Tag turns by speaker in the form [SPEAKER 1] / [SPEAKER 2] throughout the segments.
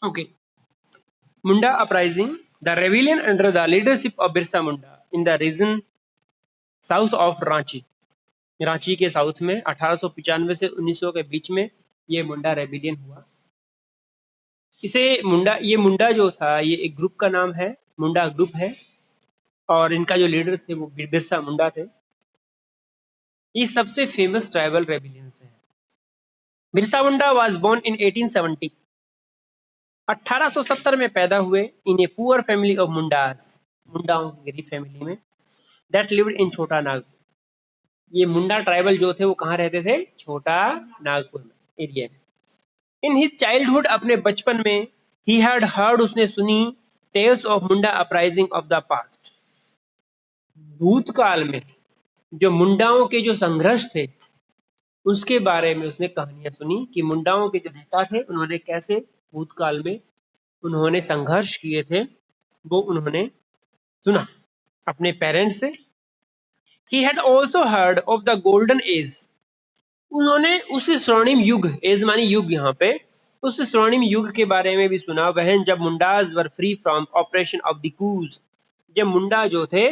[SPEAKER 1] Okay. Munda uprising, the rebellion under the leadership of Birsa Munda in the region south of Ranchi, Ranchi के south में 1895 से 1900 के बीच में ये मुंडा रेबिलियन हुआ। ये मुंडा जो था ये एक ग्रुप का नाम है, मुंडा ग्रुप है, और इनका जो लीडर थे वो बिरसा मुंडा थे। ये सबसे फेमस ट्राइबल रेबिलियन थे। Birsa Munda was born in 1870। 1870 में पैदा हुए in a poor family of Mundas, मुंडाओं की गरीब फैमिली में, दैट लिव्ड इन छोटा नागपुर। ये मुंडा ट्राइबल जो थे वो कहाँ रहते थे? छोटा नागपुर में एरिया में। इन हिज चाइल्डहुड, अपने बचपन में, ही हैड हर्ड, उसने सुनी, tales of Munda uprising of the past, भूतकाल में जो मुंडाओं के जो संघर्ष थे उसके बारे में उसने कहानियां सुनी कि मुंडाओं के जो नेता थे उन्होंने कैसे भूतकाल में उन्होंने संघर्ष किए थे, वो उन्होंने सुना अपने पेरेंट्स से। He had also heard of the golden age, उन्होंने उस स्वर्णिम युग, एज मानी युग यहाँ पे, उस स्वर्णिम युग के बारे में भी सुना, वहन जब Mundas were free from oppression of Dikus, जब मुंडा जो थे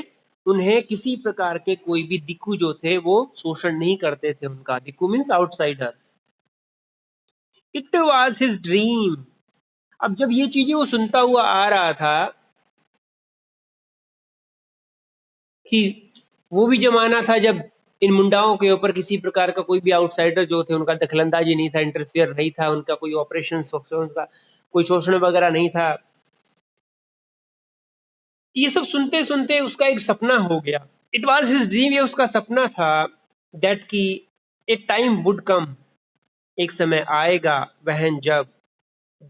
[SPEAKER 1] उन्हें किसी प्रकार के कोई भी दिक्कू जो थे वो शोषण नहीं करते थे उनका। Diku means outsiders. It was his dream, अब जब ये चीजें वो सुनता हुआ आ रहा था कि वो भी जमाना था जब इन मुंडाओं के ऊपर किसी प्रकार का कोई भी आउटसाइडर जो थे उनका दखलंदाजी नहीं था, इंटरफियर नहीं था, उनका कोई ऑपरेशन, उनका कोई शोषण वगैरह नहीं था। ये सब सुनते सुनते उसका एक सपना हो गया। इट वॉज हिज ड्रीम, ये उसका सपना था, दैट की ए टाइम वुड कम, एक समय आएगा, वहन जब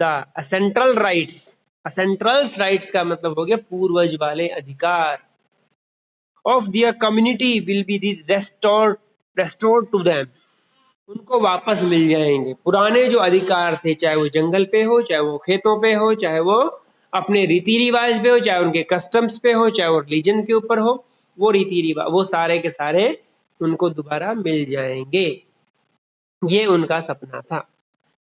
[SPEAKER 1] the ancestral rights, ancestrals rights का मतलब हो गया पूर्वज वाले अधिकार, of their community will be restored to them, उनको वापस मिल जाएंगे। पुराने जो अधिकार थे, चाहे वो जंगल पे हो, चाहे वो खेतों पे हो, चाहे वो अपने रीति रिवाज पे हो, चाहे उनके कस्टम्स पे हो, चाहे वो रिलीजन के ऊपर हो, वो रीति रिवाज वो सारे के सारे उनको दोबारा मिल जाएंगे। ये उनका सपना था।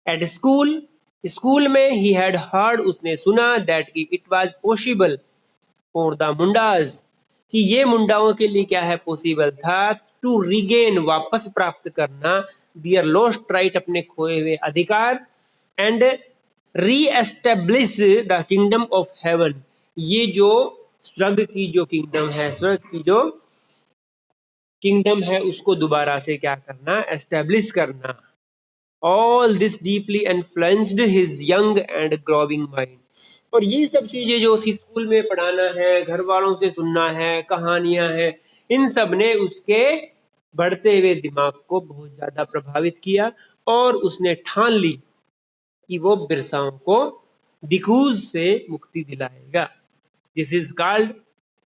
[SPEAKER 1] एट स्कूल, स्कूल में ही हैड हर्ड, उसने सुना, that it was possible for the Mundas, कि ये मुंडाओं के लिए क्या है? पॉसिबल था, टू रिगेन, वापस प्राप्त करना, दियर लॉस्ट राइट, अपने खोए हुए अधिकार, and re establish the kingdom of haven, ये जो स्वर्ग की जो किंगडम है, स्वर्ग की जो किंगडम है उसको दोबारा से क्या करना? एस्टेब्लिश करना। All this deeply influenced his young and growing mind, और ये सब चीजें जो थी, स्कूल में पढ़ाना है, घर वालों से सुनना है, कहानियां हैं, इन सब ने उसके बढ़ते हुए दिमाग को बहुत ज्यादा प्रभावित किया, और उसने ठान ली कि वो बिरसाओं को दिकूज से मुक्ति दिलाएगा। This is called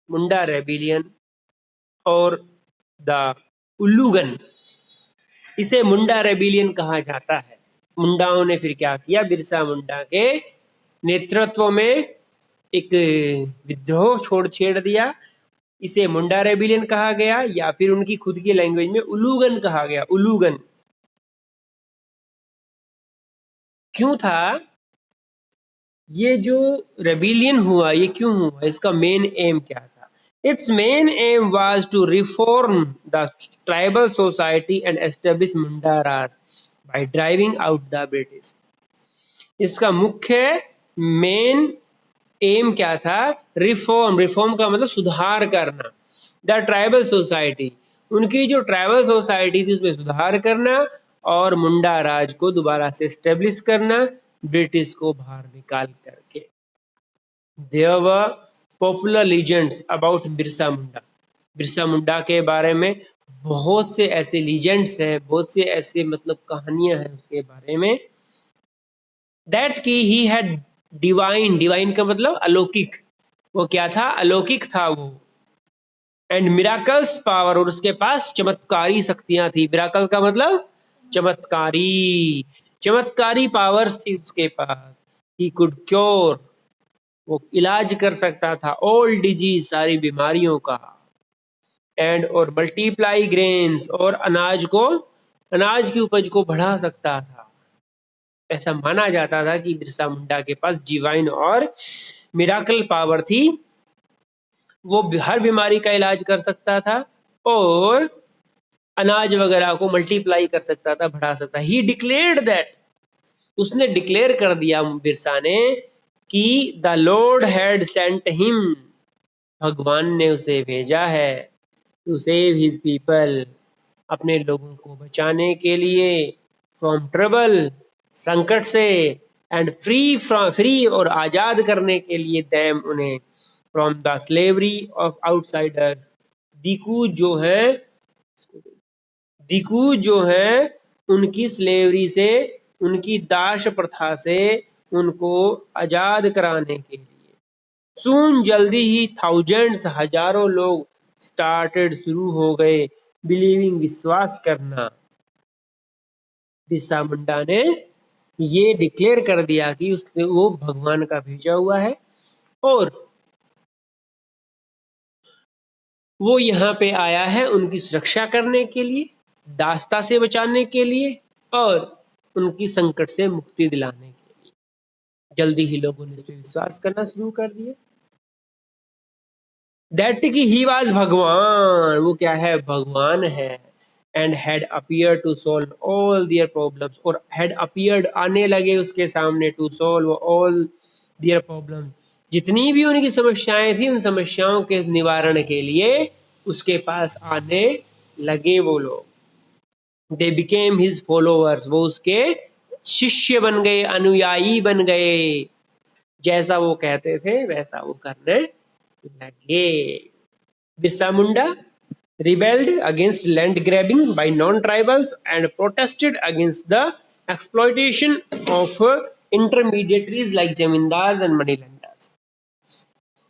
[SPEAKER 1] Munda rebellion और द उल्लूगन, इसे मुंडा रेबिलियन कहा जाता है। मुंडाओं ने फिर क्या किया? बिरसा मुंडा के नेतृत्व में एक विद्रोह छेड़ दिया, इसे मुंडा रेबिलियन कहा गया, या फिर उनकी खुद की लैंग्वेज में उल्लूगन कहा गया। उल्लूगन क्यों था? ये जो रेबिलियन हुआ ये क्यों हुआ? इसका मेन एम क्या था? Its main aim was to reform the tribal society and establish Munda Raj by driving out the British. इसका मुख्य मेन एम क्या था? रिफॉर्म, रिफॉर्म का मतलब सुधार करना, द ट्राइबल सोसाइटी, उनकी जो ट्राइबल सोसाइटी थी उसमें सुधार करना, और मुंडा राज को दोबारा से एस्टेब्लिश करना, ब्रिटिश को बाहर निकाल करके। There were popular legends about Birsa Munda, Birsa Munda के बारे में बहुत से ऐसे लीजेंड्स हैं, बहुत से ऐसे मतलब कहानियां हैं उसके बारे में, दैट की ही हैड डिवाइन, डिवाइन का मतलब अलौकिक, वो क्या था? अलौकिक था वो, एंड मिराकल्स पावर, और उसके पास चमत्कारी शक्तियां थी। मिराकल का मतलब चमत्कारी, चमत्कारी पावर्स थी उसके पास। ही कुड क्योर, वो इलाज कर सकता था, ऑल डिजीज, सारी बीमारियों का, एंड और मल्टीप्लाई ग्रेन्स, और अनाज को, अनाज की उपज को बढ़ा सकता था। ऐसा माना जाता था कि बिरसा मुंडा के पास डिवाइन और मिराकल पावर थी। वो हर बीमारी का इलाज कर सकता था और अनाज वगैरह को मल्टीप्लाई कर सकता था, बढ़ा सकता। ही डिक्लेयर्ड दैट, उसने डिक्लेयर कर दिया बिरसा ने कि the Lord had sent him, भगवान ने उसे भेजा है, टू सेव हिज पीपल, अपने लोगों को बचाने के लिए, फ्रॉम ट्रबल, संकट से, एंड फ्री और आजाद करने के लिए, दैम उन्हें, from the slavery of outsiders, diku जो है, दिकू जो है उनकी स्लेवरी से, उनकी दास प्रथा से उनको आजाद कराने के लिए। सून जल्दी ही थाउजेंड्स, हजारों लोग, स्टार्टेड शुरू हो गए, बिलीविंग विश्वास करना। बिरसा मुंडा ने ये डिक्लेयर कर दिया कि उससे वो भगवान का भेजा हुआ है और वो यहाँ पे आया है उनकी सुरक्षा करने के लिए, दास्ता से बचाने के लिए और उनकी संकट से मुक्ति दिलाने के लिए। जल्दी ही लोगों ने इस पे विश्वास करना शुरू कर दिया। दैट कि ही वाज भगवान, वो क्या है, भगवान है। And had appear to solve all their problems, और हैड अपीयर्ड, आने लगे उसके सामने, to solve all their problem, जितनी भी उनकी समस्याएं थी उन समस्याओं के निवारण के लिए उसके पास आने लगे वो लोग। दे बिकेम हिज फॉलोअर्स, वो उसके शिष्य बन गए, अनुयायी बन गए, जैसा वो कहते थे वैसा वो करने लगे। Birsa Munda rebelled against land grabbing by non-tribals and protested against the exploitation of intermediaries like zamindars and moneylenders.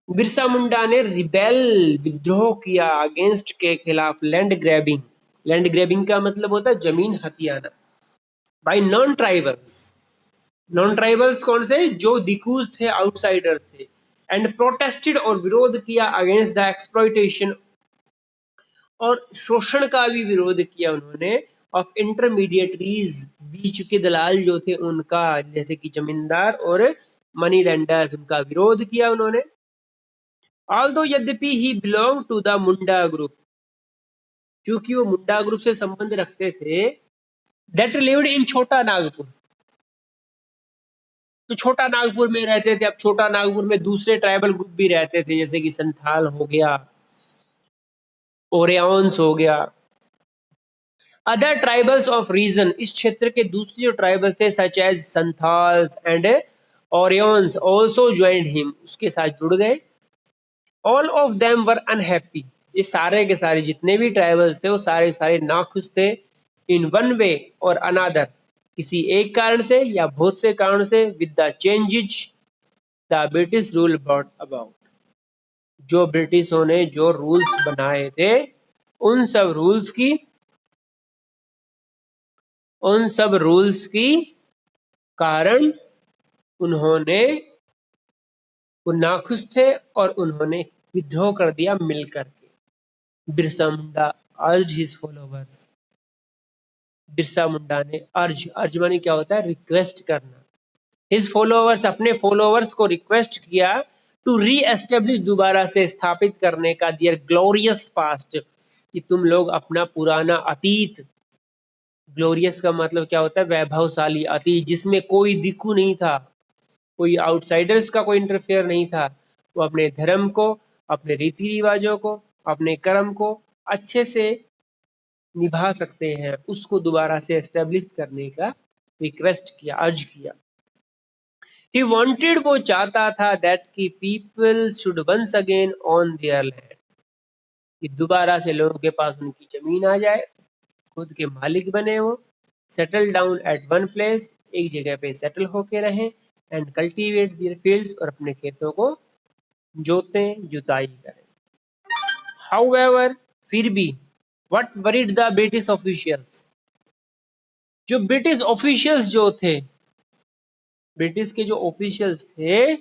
[SPEAKER 1] Birsa Munda ने रिबेल, विद्रोह किया, अगेंस्ट के खिलाफ, लैंड ग्रैबिंग, लैंड ग्रैबिंग का मतलब होता है जमीन हथियाना, by non tribals, non tribals कौन से, जो दिकूज थे, आउटसाइडर थे, एंड प्रोटेस्टेड और विरोध किया, अगेंस्ट द एक्सप्लॉइटेशन, और शोषण का भी विरोध किया उन्होंने, ऑफ इंटरमीडिएटरीज, बीच के दलाल जो थे उनका, जैसे कि जमींदार और मनी लेंडर्स, उनका विरोध किया उन्होंने। ऑल्दो यद्यपि he belong to the Munda group, क्योंकि वो मुंडा ग्रुप से संबंध रखते थे, दैट लिव्ड इन छोटा नागपुर, तो छोटा नागपुर में रहते थे। अब छोटा नागपुर में दूसरे ट्राइबल ग्रुप भी रहते थे, जैसे कि संथाल हो गया, ओरियंस हो गया, अदर ट्राइबल्स ऑफ रीजन, इस क्षेत्र के दूसरे जो ट्राइबल्स थे, such as Santhals and Oraons, also joined him, उसके साथ जुड़ गए। All of them were unhappy, ये सारे के सारे जितने भी ट्राइबल्स थे वो सारे सारे नाखुश थे, इन वन वे और अनादर, किसी एक कारण से या बहुत से कारण से, with the changes the British rule brought about, जो ब्रिटिशों ने जो रूल्स बनाए थे उन सब रूल्स की कारण उन्होंने, वो नाखुश थे और उन्होंने विद्रोह कर दिया मिलकर के। बिरसा मुंडा अर्ज हिज फॉलोवर्स, बिरसा मुंडा ने अर्ज माने क्या होता है, रिक्वेस्ट करना। हिज फॉलोवर्स, अपने फॉलोवर्स को रिक्वेस्ट किया, टू री एस्टेब्लिश, दोबारा से स्थापित करने का, दियर ग्लोरियस पास्ट, कि तुम लोग अपना पुराना अतीत, ग्लोरियस का मतलब क्या होता है, वैभवशाली अतीत, जिसमें कोई दिक्कू नहीं था, कोई आउटसाइडर्स का कोई इंटरफेयर नहीं था, वो अपने धर्म को, अपने रीति रिवाजों को, अपने कर्म को अच्छे से निभा सकते हैं, उसको दोबारा से एस्टेब्लिश करने का रिक्वेस्ट किया, अर्ज किया। He wanted, वो चाहता था, that कि people should once again own their land, कि दोबारा से लोगों के पास उनकी जमीन आ जाए, खुद के मालिक बने वो, settle down at one place, एक जगह पे सेटल होके रहें, एंड कल्टीवेट देयर फील्ड्स, और अपने खेतों को जोतें, जुताई करें। हाउएवर, फिर भी, what worried the British officials, जो ब्रिटिश ऑफिशियल्स जो थे, ब्रिटिश के जो ऑफिशियल्स थे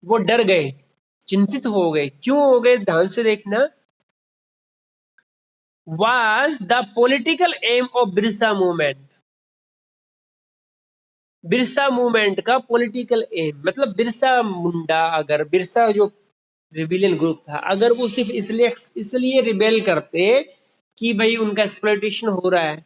[SPEAKER 1] वो डर गए, चिंतित हो गए। क्यों हो गए, ध्यान से देखना। Was the political aim of Birsa movement, Birsa movement का पॉलिटिकल एम, मतलब बिरसा मुंडा, अगर बिरसा जो रिबेलियन ग्रुप था, अगर वो सिर्फ इसलिए रिबेल करते कि भाई उनका एक्सप्लॉयटेशन हो रहा है,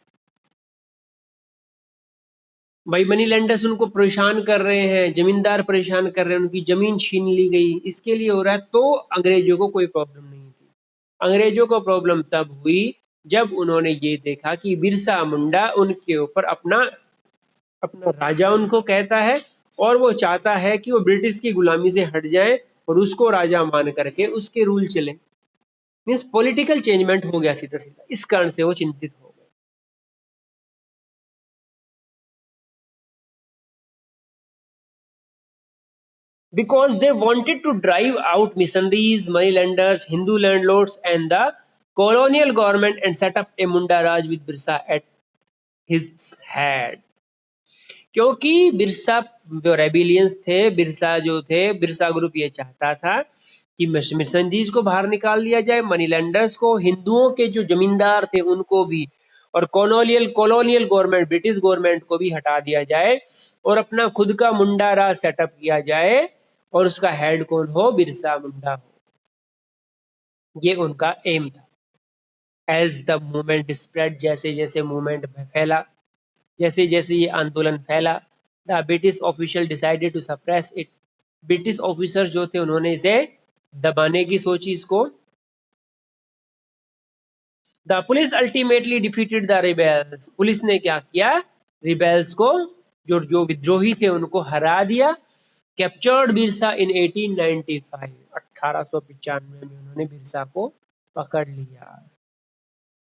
[SPEAKER 1] भाई मनी लेंडर्स उनको परेशान कर रहे हैं, जमींदार परेशान कर रहे हैं, उनकी जमीन छीन ली गई, इसके लिए हो रहा है, तो अंग्रेजों को कोई प्रॉब्लम नहीं थी। अंग्रेजों को प्रॉब्लम तब हुई जब उन्होंने ये देखा कि बिरसा मुंडा उनके ऊपर अपना अपना राजा उनको कहता है, और वो चाहता है कि वो ब्रिटिश की गुलामी से हट जाए और उसको राजा मान करके उसके रूल चले। मीन्स पॉलिटिकल चेंजमेंट हो गया सीधा सीधा, इस कारण से वो चिंतित हो गए। Because they wanted to drive out missionaries, moneylenders, Hindu landlords, and the colonial government and set up a Munda Raj with Birsa at his head. क्योंकि बिरसा जो रेबिलियंस थे, बिरसा जो थे, बिरसा ग्रुप ये चाहता था कि मिशनरीज को बाहर निकाल दिया जाए, मनी लेंडर्स को, हिंदुओं के जो जमींदार थे उनको भी, और कॉलोनियल गवर्नमेंट, ब्रिटिश गवर्नमेंट को भी हटा दिया जाए, और अपना खुद का मुंडा राज सेटअप किया जाए, और उसका हेड कौन हो? बिरसा मुंडा हो। ये उनका एम था। एज द मूवमेंट स्प्रेड, जैसे जैसे मूवमेंट फैला, जैसे जैसे ये आंदोलन फैला, the British official decided to suppress it. British officer जो थे उन्होंने इसे दबाने की सोची इसको। The police ultimately defeated the rebels. Police ने क्या किया? रिबेल्स को, जो जो विद्रोही थे उनको हरा दिया। कैप्चर्ड बिरसा इन 1895, 1895 में उन्होंने बिरसा को पकड़ लिया,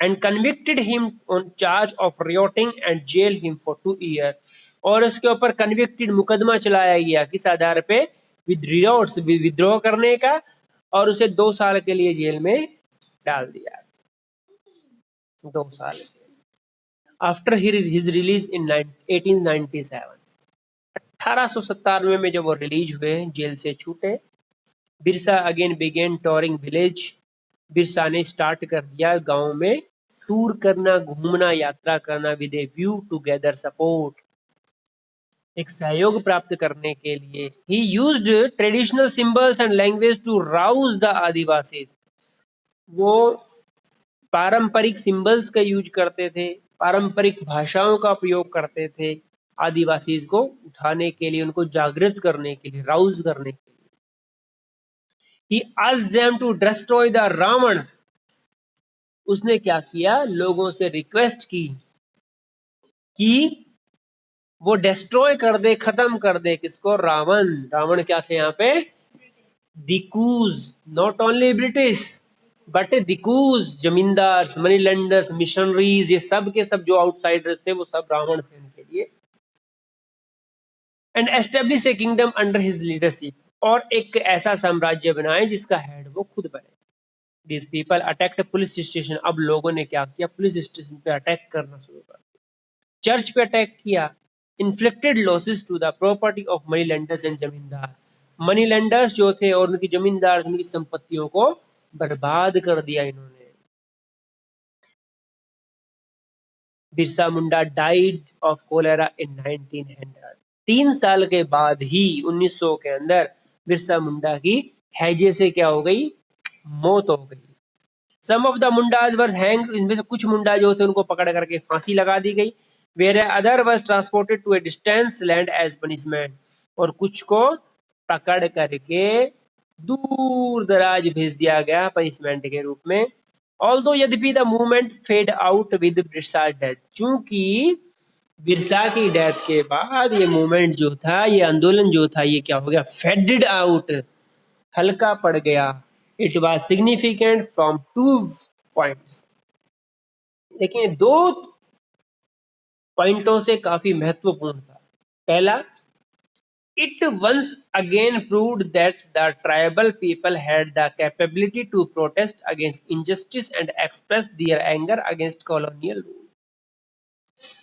[SPEAKER 1] and convicted him on charge of rioting and jail him for 2 year. और उसके ऊपर कन्विक्टेड मुकदमा चलाया गया, किस आधार पे? विद रियोट्स, विद्रोह करने का, और उसे 2 साल के लिए जेल में डाल दिया, 2 साल। आफ्टर हिज रिलीज इन 1897, 1897 में जब वो रिलीज हुए, जेल से छूटे, Birsa again began touring village. Birsa ने स्टार्ट कर दिया गांव में टूर करना, घूमना, यात्रा करना, with a view to gather support, एक सहयोग प्राप्त करने के लिए। He used traditional symbols and language to rouse the adivasi. वो पारंपरिक सिंबल्स का यूज करते थे, पारंपरिक भाषाओं का प्रयोग करते थे, आदिवासी को उठाने के लिए, उनको जागृत करने के लिए, राउज करने के लिए। He asked them to destroy the Ravan. उसने क्या किया? लोगों से रिक्वेस्ट की कि वो डिस्ट्रॉय कर दे, खत्म कर दे, किसको? रावण। रावण क्या थे यहाँ पे? Dikus, not only British but dikus, जमींदार, मनी लेंडर्स, मिशनरीज, ये सब के सब जो आउटसाइडर्स थे वो सब रावण थे उनके लिए। And establish A kingdom under his leadership, और एक ऐसा साम्राज्य बनाए जिसका हेड वो खुद बने। These people attacked police station. अब लोगों ने क्या किया? पुलिस स्टेशन पे अटैक करना शुरू कर दिया, चर्च पे अटैक किया। Inflicted losses to the property of money lenders and zamindar. Money lenders जो थे और उनकी जमींदार, उनकी संपत्तियों को बर्बाद कर दिया इन्होंने। Birsa Munda died of cholera इन 1900। 3 साल के बाद ही 1900 के अंदर बिरसा मुंडा की हैजे से क्या हो गई? मौत हो गई। Some of the Mundas were hanged. इनमें से कुछ मुंडा जो थे उनको पकड़ करके फांसी लगा दी गई। Where other was transported to a distance land as punishment. और कुछ को पकड़ करके दूर दराज भेज दिया गया पनिशमेंट के रूप में। ऑल्दो यद्यपि the movement fade out with Birsa death. चूंकि बिरसा की डेथ के बाद ये मूवमेंट जो था, ये आंदोलन जो था, ये क्या हो गया? फेडेड आउट, हल्का पड़ गया। It was significant from 2 points. लेकिन 2 पॉइंटों से काफी महत्वपूर्ण था। पहला, it once again proved that the tribal people had the capability to protest against injustice and express their anger against colonial rule।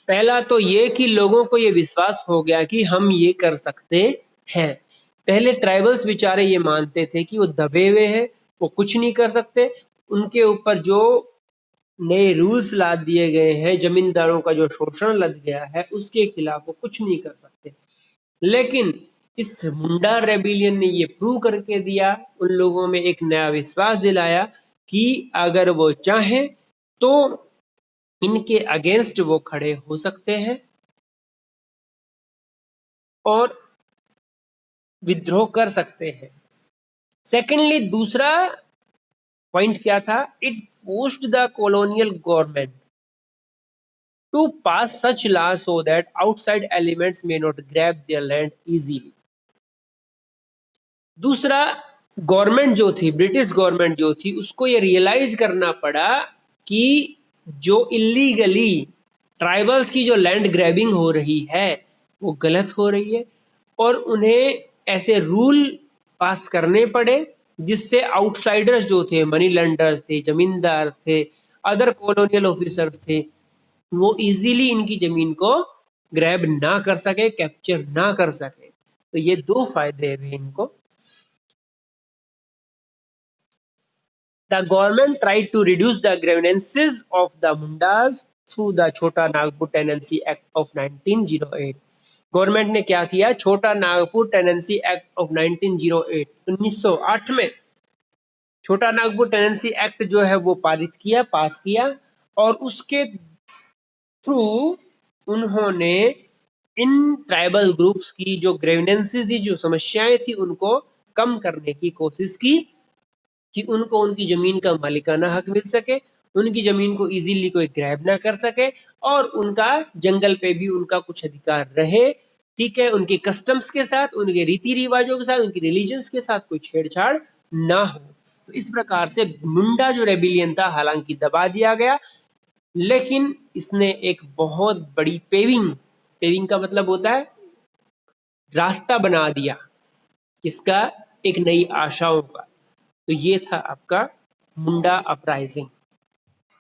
[SPEAKER 1] पहला तो ये कि लोगों को ये विश्वास हो गया कि हम ये कर सकते हैं। पहले ट्राइबल्स बेचारे ये मानते थे कि वो दबे हुए हैं, वो कुछ नहीं कर सकते, उनके ऊपर जो नए रूल्स ला दिए गए हैं, जमींदारों का जो शोषण लग गया है, उसके खिलाफ वो कुछ नहीं कर सकते। लेकिन इस मुंडा रेबिलियन ने ये प्रूव करके दिया, उन लोगों में एक नया विश्वास दिलाया कि अगर वो चाहें तो इनके अगेंस्ट वो खड़े हो सकते हैं और विद्रोह कर सकते हैं। सेकेंडली, दूसरा पॉइंट क्या था? It forced the colonial government to pass such laws so that outside elements may not grab their land easily. दूसरा, गवर्नमेंट जो थी, ब्रिटिश गवर्नमेंट जो थी, उसको ये रियलाइज करना पड़ा कि जो इलीगली ट्राइबल्स की जो लैंड ग्रैबिंग हो रही है वो गलत हो रही है और उन्हें ऐसे रूल पास करने पड़े जिससे आउटसाइडर्स जो थे, मनी लेंडर्स थे, जमींदार थे, अदर कॉलोनियल ऑफिसर्स थे, वो इजीली इनकी जमीन को ग्रैब ना कर सके, कैप्चर ना कर सके। तो ये दो फायदे हुए इनको। The government tried to reduce the grievances of the Mundas through the Chota Nagpur Tenancy Act of 1908. Government ने क्या किया? छोटा नागपुर टेनेंसी एक्ट ऑफ 1908 1908 में छोटा नागपुर टेनेंसी एक्ट जो है वो पारित किया, पास किया और उसके थ्रू उन्होंने इन ट्राइबल ग्रुप्स की जो ग्रीवेंसेस थी, जो समस्याएं थी, उनको कम करने की कोशिश की कि उनको उनकी जमीन का मालिकाना हक मिल सके, उनकी जमीन को इजीली कोई ग्रैब ना कर सके और उनका जंगल पे भी उनका कुछ अधिकार रहे। ठीक है, उनके कस्टम्स के साथ, उनके रीति रिवाजों के साथ, उनकी रिलीजन्स के साथ कोई छेड़छाड़ ना हो। तो इस प्रकार से मुंडा जो रेबिलियन था हालांकि दबा दिया गया, लेकिन इसने एक बहुत बड़ी पेविंग का मतलब होता है रास्ता बना दिया, किसका? एक नई आशाओं का। तो ये था आपका मुंडा अपराइजिंग।